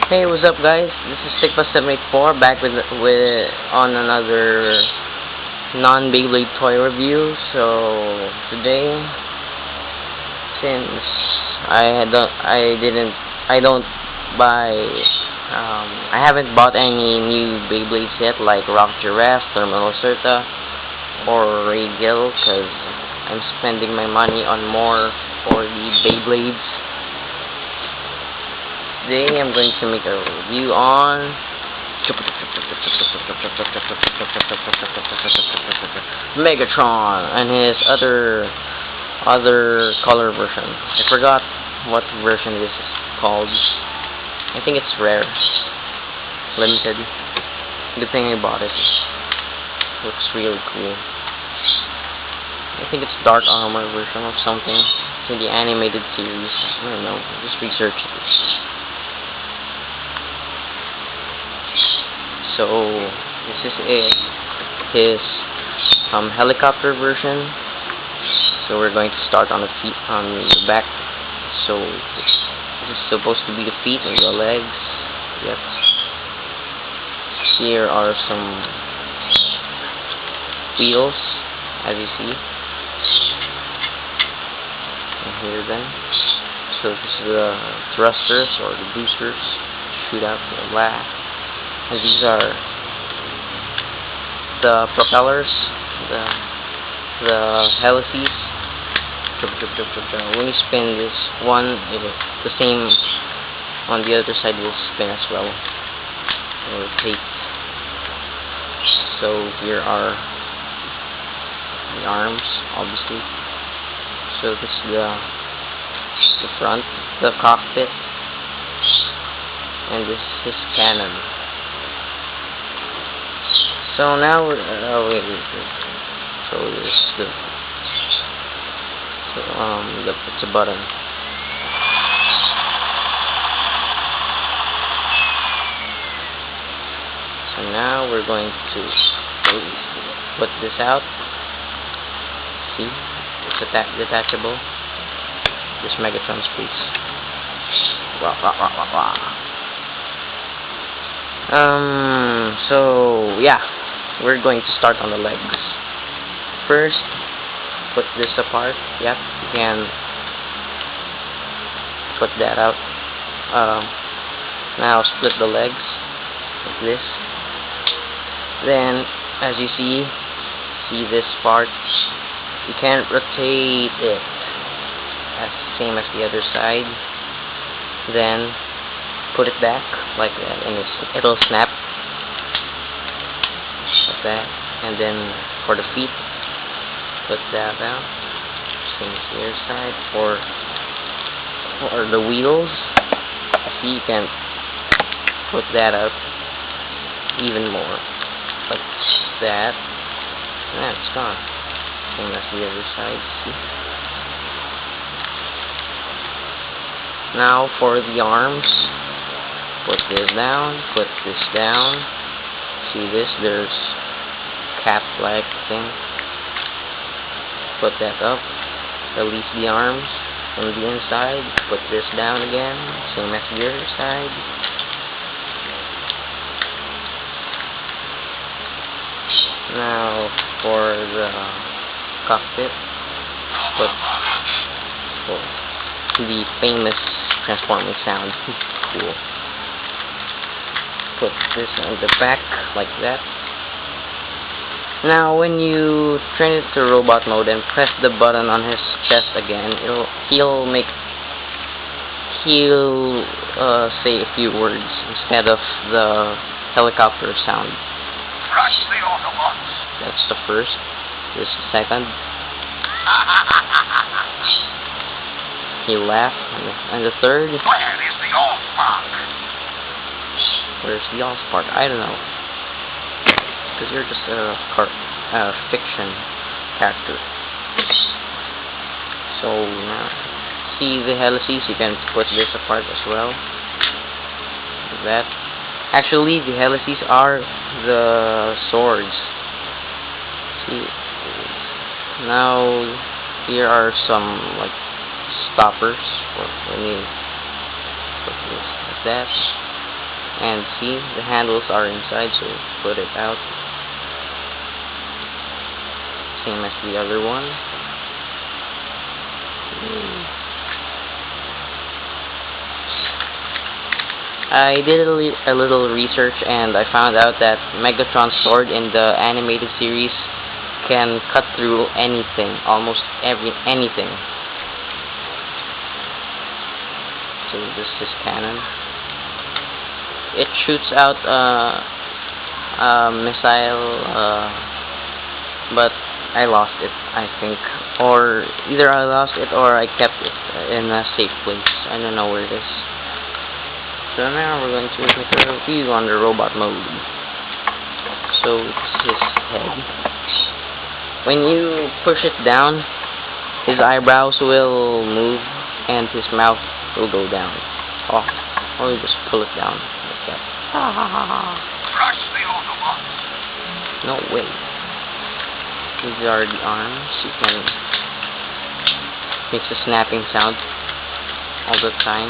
Hey, what's up, guys? This is Sigma784 back with on another non-Beyblade toy review. So today, since I don't buy, I haven't bought any new Beyblades yet, like Rock Giraffe, Terminal Certa, or Radial, because I'm spending my money on more for the Beyblades. Today I'm going to make a review on Megatron and his other color version. I forgot what version this is called. I think it's rare, limited. Good thing I bought it. Looks really cool. I think it's dark armor version of something. It's in the animated series. I don't know. Just research it. So this is his helicopter version. So we're going to start on the feet, on the back. So this is supposed to be the feet and the legs. Yep. Here are some wheels, as you see. And here then. So this is the thrusters or the boosters. Shoot out the blast. And these are the propellers, the helices. When you spin this one, the same on the other side will spin as well. It will rotate. So here are the arms, obviously. So this is the front, the cockpit, and this is his cannon. So now we're so there's it's a button. So now we're going to put this out. See, it's detachable. This Megatron's piece. Wah, wah, wah, wah, wah. So yeah, we're going to start on the legs. First, put this apart. Yep, you can put that out. Now split the legs like this. Then, as you see this part, you can rotate it as same as the other side. Then put it back like that, and it'll snap like that. And then for the feet, put that out, same as the other side. For the wheels, see, you can put that up even more like that. And it's gone, same as the other side. See? Now for the arms, put this down, put this down. See this? There's cap-like thing. Put that up. Release the arms from the inside. Put this down again, same as the other side. Now for the cockpit, put the famous transforming sound. Cool. Put this on the back like that. Now when you turn it to robot mode and press the button on his chest again, he'll say a few words instead of the helicopter sound. Crush the Autobots. That's the first. This is the second. He'll laugh. And the third. Where is the Allspark? Where's the Allspark? I don't know. Because you're just a fiction character. So now, see the helices? You can put this apart as well. Like that. Actually, the helices are the swords. See, now here are some like stoppers for when you put this like that. And see, the handles are inside, so put it out. Same as the other one. I did a little research and I found out that Megatron's sword in the animated series can cut through anything, almost anything. So this is cannon. It shoots out a missile, but I lost it, I think. Or either I lost it or I kept it in a safe place. I don't know where it is. So now we're going to make a review on the robot mode. So it's his head. When you push it down, his eyebrows will move and his mouth will go down. Oh, or you just pull it down like that. Crush the Autobots. No way. These are the arms. You can make a snapping sound all the time.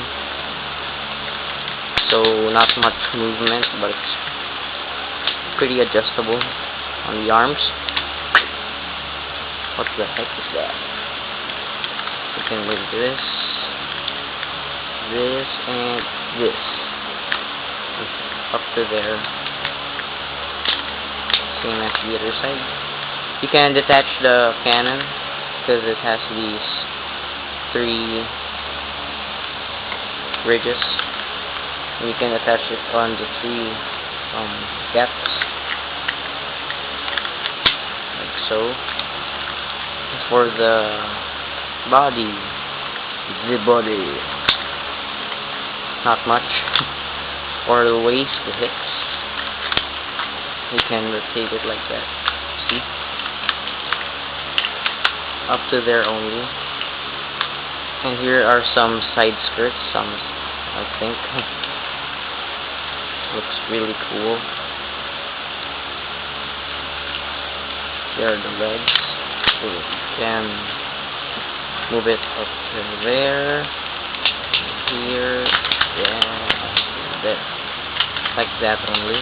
So not much movement, but it's pretty adjustable on the arms. What the heck is that? You can move this, and this. Up to there. Same as the other side. You can detach the cannon because it has these 3 ridges. And you can attach it on the 3 gaps, like so. For the body, not much. For the waist, the hips, you can rotate it like that. See? Up to there only. And here are some side skirts, I think. Looks really cool. There are the legs. So you can move it up to there, here, there, like that only.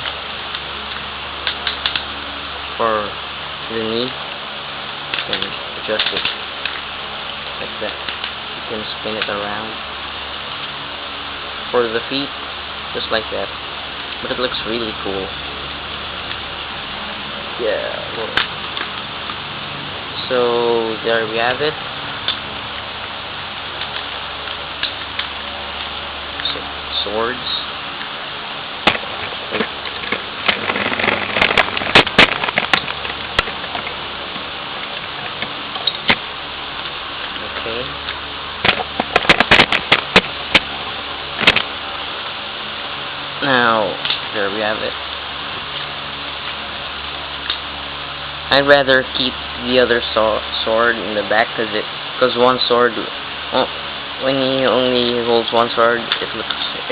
For the knee, you can adjust it like that. You can spin it around. For the feet, just like that. But it looks really cool. Yeah. Well. So there we have it. So, swords. Okay. Now there we have it. I'd rather keep the other sword in the back because one sword, when he only holds one sword,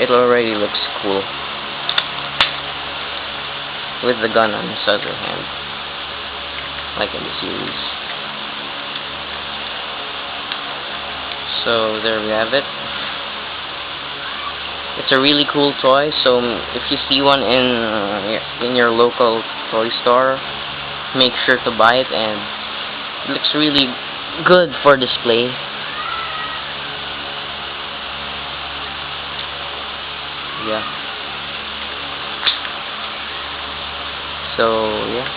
it already looks cool with the gun on his other hand, like in the series. So there we have it. It's a really cool toy. So if you see one in your local toy store, make sure to buy it, and it looks really good for display. Yeah. So yeah,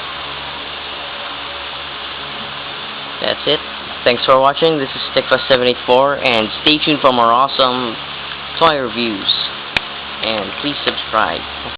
that's it. Thanks for watching. This is Stickfast784, and stay tuned for more awesome toy reviews, and please subscribe.